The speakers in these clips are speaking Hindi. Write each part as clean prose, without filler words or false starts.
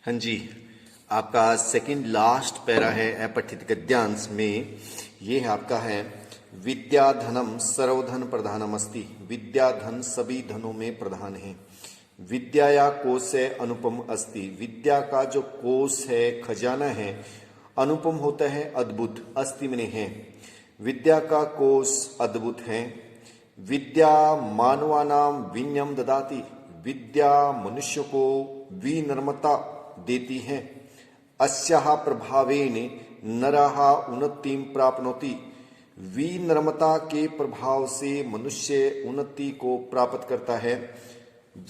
हाँ जी, आपका सेकंड लास्ट पैरा है अपठित गद्यांश में। ये आपका है विद्या धनम सर्वधन प्रधानम अस्ति। विद्या धन सभी धनों में प्रधान है। विद्या या कोश है अनुपम अस्ति। विद्या का जो कोश है, खजाना है, अनुपम होता है, अद्भुत। अस्ति में है, विद्या का कोश अद्भुत है। विद्या मानवानाम विनयम ददाति। विद्या मनुष्य को विनम्रता देती है। अस्याः प्रभावेन नरः उन्नतिं प्राप्नोति। विनम्रता के प्रभाव से मनुष्य उन्नति को प्राप्त करता है।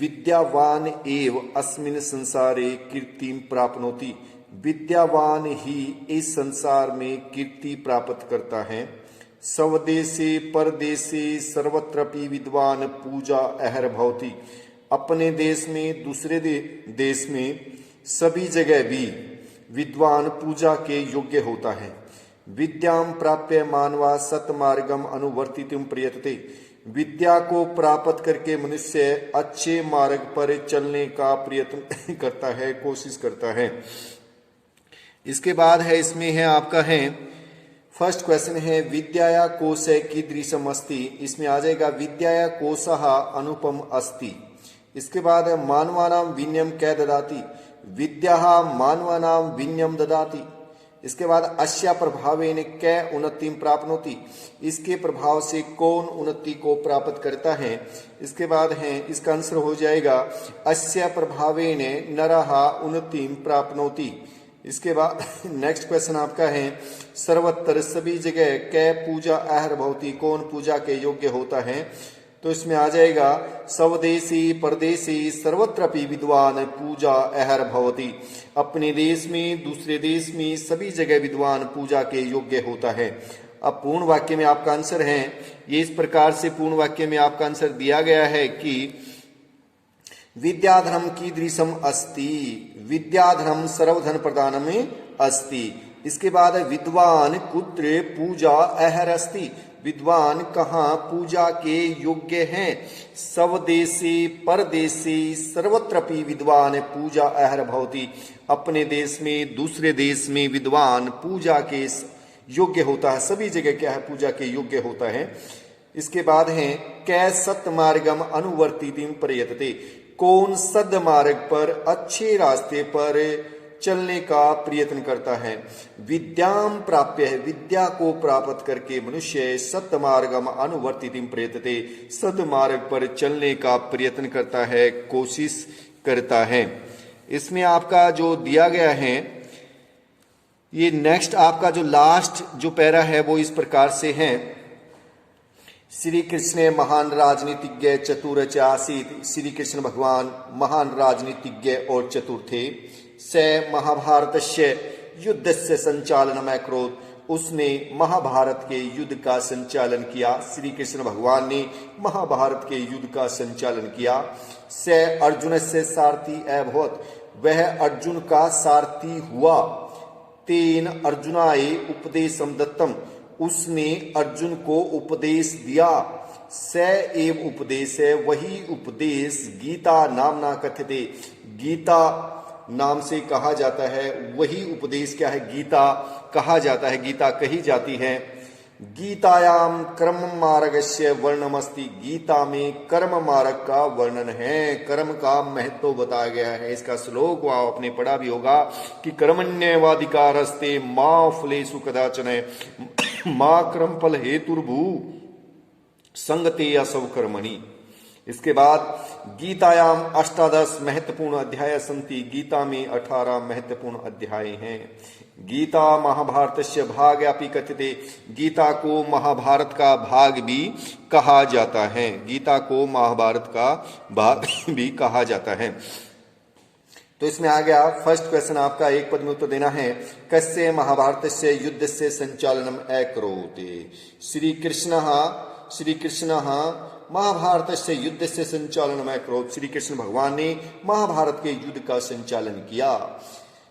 विद्यावान एव अस्मिन् संसारे कीर्तिं प्राप्नोति। विद्यावान ही इस संसार में कीर्ति प्राप्त करता है। स्वदेशे परदेशे सर्वत्रपि विद्वान पूजा अहर भवति। अपने देश में, दूसरे देश में, सभी जगह भी विद्वान पूजा के योग्य होता है। विद्याम प्राप्य मानवा सतमार्गम अनुवर्तितुम प्रयतते। विद्या को प्राप्त करके मनुष्य अच्छे मार्ग पर चलने का प्रयत्न करता है, कोशिश करता है। इसके बाद है, इसमें है आपका है फर्स्ट क्वेश्चन है विद्याया कोशे कीदृशम अस्ति। इसमें आ जाएगा विद्याया कोशः अनुपम अस्ति। इसके बाद है मानवानाम विनयम कै ददाति। विद्या मानवानाम विनयम ददाति। इसके बाद अस्या प्रभावेन कै उन्नतिं प्राप्नोति। इसके प्रभाव से कौन उन्नति को प्राप्त करता है। इसके बाद है, इसका आंसर हो जाएगा अस्या प्रभावेन नरः उन्नतिं प्राप्नोति। इसके बाद नेक्स्ट क्वेश्चन आपका है सर्वत्र सभी जगह कै पूजा अहर भवति। कौन पूजा के योग्य होता है। तो इसमें आ जाएगा स्वदेशी परदेशी सर्वत्रपि विद्वान पूजा अहर भवति। अपने देश में, दूसरे देश में, सभी जगह विद्वान पूजा के योग्य होता है। अब पूर्ण वाक्य में आपका आंसर है, ये इस प्रकार से पूर्ण वाक्य में आपका आंसर दिया गया है कि विद्याधनम कीदृशम अस्ति। विद्याधनम सर्वधन प्रदानम अस्ति। इसके बाद विद्वान कुत्र पूजा अहर अस्ति। विद्वान कहाँ पूजा के योग्य हैं। स्वदेशी परदेशी सर्वत्रपि विद्वान पूजा अहर भवति। अपने देश में, दूसरे देश में विद्वान पूजा के योग्य होता है। सभी जगह क्या है, पूजा के योग्य होता है। इसके बाद है कै सत्मार्गम अनुवर्तितिं प्रयतते। कौन सद्मार्ग पर, अच्छे रास्ते पर चलने का प्रयत्न करता है। विद्याम प्राप्य है, विद्या को प्राप्त करके मनुष्य सत्मार्गम अनुवर्तितिं प्रयतते। सद्मार्ग पर चलने का प्रयत्न करता है, कोशिश करता है। इसमें आपका जो दिया गया है, ये नेक्स्ट आपका जो लास्ट जो पैरा है वो इस प्रकार से है। श्री कृष्ण महान राजनीतिज्ञ चतुर च आसीत्। श्री कृष्ण भगवान महान राजनीतिज्ञ और चतुर थे। स महाभारतस्य युद्धस्य संचालनम अकरोत्। उसने महाभारत के युद्ध का संचालन किया। श्री कृष्ण भगवान ने महाभारत के युद्ध का संचालन किया। स अर्जुनस्य सारथी अभवत्। वह अर्जुन का सारथी हुआ। तेन अर्जुनाय उपदेशम दत्तम। उसने अर्जुन को उपदेश दिया। स एव उपदेश है, वही उपदेश गीता नामना कथ्यते। गीता नाम से कहा जाता है। वही उपदेश क्या है, गीता कहा जाता है, गीता कही जाती है। गीतायाम कर्म मार्गस्य वर्णनमस्ति। गीता में कर्म मार्ग का वर्णन है, कर्म का महत्व बताया गया है। इसका श्लोक आपने पढ़ा भी होगा कि कर्मण्येवाधिकारस्ते मा फलेषु कदाचन मा कर्म फल हेतुर्भू संगते असव कर्मणि। इसके बाद गीतायाम 18 महत्वपूर्ण अध्याय सन्ति। गीता में 18 महत्वपूर्ण अध्याय हैं। गीता महाभारतस्य भाग्यापि कथ्यते। गीता को महाभारत का भाग भी कहा जाता है। गीता को महाभारत का भाग भी कहा जाता है। तो इसमें आ गया फर्स्ट क्वेश्चन आपका, एक पद में उत्तर देना है। कस्य महाभारतस्य युद्धस्य संचालनम अकरोत्। श्री कृष्णः महाभारतस्य युद्धस्य संचालनम अकरोत्। श्री कृष्ण भगवान ने महाभारत के युद्ध का संचालन किया।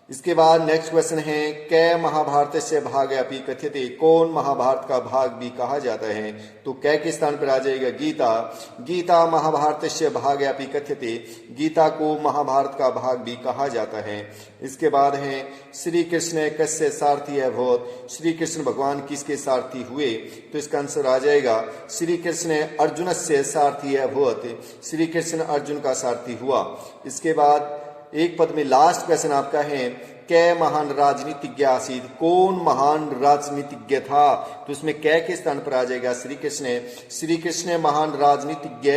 इसके बाद नेक्स्ट क्वेश्चन है कै महाभारत से भाग अपि कथ्यते, कौन महाभारत का भाग भी कहा जाता है? तो कै के स्थान पर आ जाएगा गीता। गीता महाभारत से भाग अपि कथ्यते, गीता को महाभारत का भाग भी कहा जाता है। इसके बाद है श्री कृष्ण कस्य सारथी अभवत्, श्री कृष्ण भगवान किसके सारथी हुए? तो इसका आंसर आ जाएगा श्री कृष्ण अर्जुन से सारथी अभवत्, श्री कृष्ण अर्जुन का सारथी हुआ। इसके बाद एक पद में लास्ट क्वेश्चन आपका है कै महान राजनीतिज्ञ आसीद, कौन महान राजनीतिज्ञ था? तो इसमें कै के स्थान पर आ जाएगा श्री कृष्ण महान राजनीतिज्ञ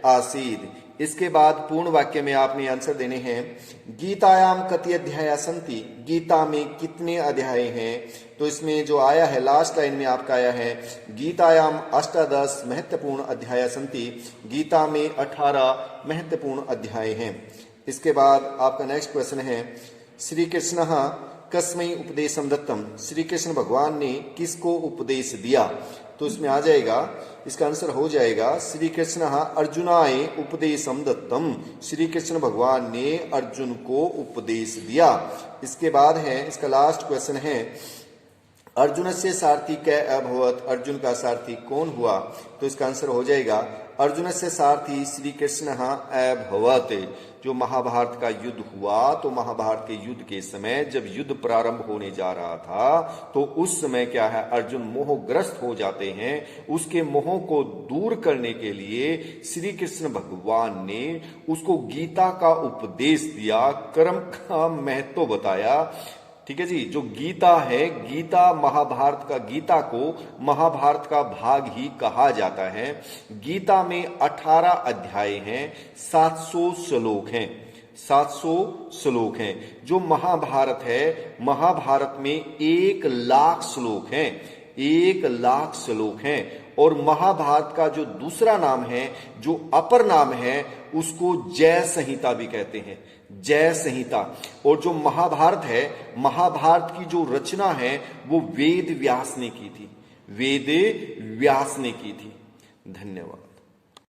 आसीद। इसके बाद पूर्ण वाक्य में आपने आंसर देने हैं गीतायाम कति अध्याय संति, गीता में कितने अध्याय हैं? तो इसमें जो आया है लास्ट लाइन में आपका आया है गीतायाम 18 महत्वपूर्ण अध्याय संति, गीता में 18 महत्वपूर्ण अध्याय हैं। इसके बाद आपका नेक्स्ट क्वेश्चन है श्री कृष्ण कस्मै उपदेशम दत्तम, श्री कृष्ण भगवान ने किसको उपदेश दिया? तो इसमें आ जाएगा, इसका आंसर हो जाएगा श्री कृष्ण अर्जुनाय उपदेशम दत्तम, श्री कृष्ण भगवान ने अर्जुन को उपदेश दिया। इसके बाद है इसका लास्ट क्वेश्चन है अर्जुन से सारथी कै अभवत्, अर्जुन का सारथी कौन हुआ? तो इसका आंसर हो जाएगा अर्जुन से सारथी श्री कृष्ण अभवत्। जो महाभारत का युद्ध हुआ तो महाभारत के युद्ध के समय जब युद्ध प्रारंभ होने जा रहा था तो उस समय क्या है अर्जुन मोहग्रस्त हो जाते हैं। उसके मोह को दूर करने के लिए श्री कृष्ण भगवान ने उसको गीता का उपदेश दिया, कर्म का महत्व बताया। ठीक है जी, जो गीता है, गीता महाभारत का, गीता को महाभारत का भाग ही कहा जाता है। गीता में 18 अध्याय हैं, 700 श्लोक हैं, 700 श्लोक हैं। जो महाभारत है, महाभारत में 1 लाख श्लोक हैं, 1 लाख श्लोक हैं। और महाभारत का जो दूसरा नाम है, जो अपर नाम है, उसको जय संहिता भी कहते हैं, जय संहिता। और जो महाभारत है, महाभारत की जो रचना है वो वेद व्यास ने की थी, वेद व्यास ने की थी। धन्यवाद।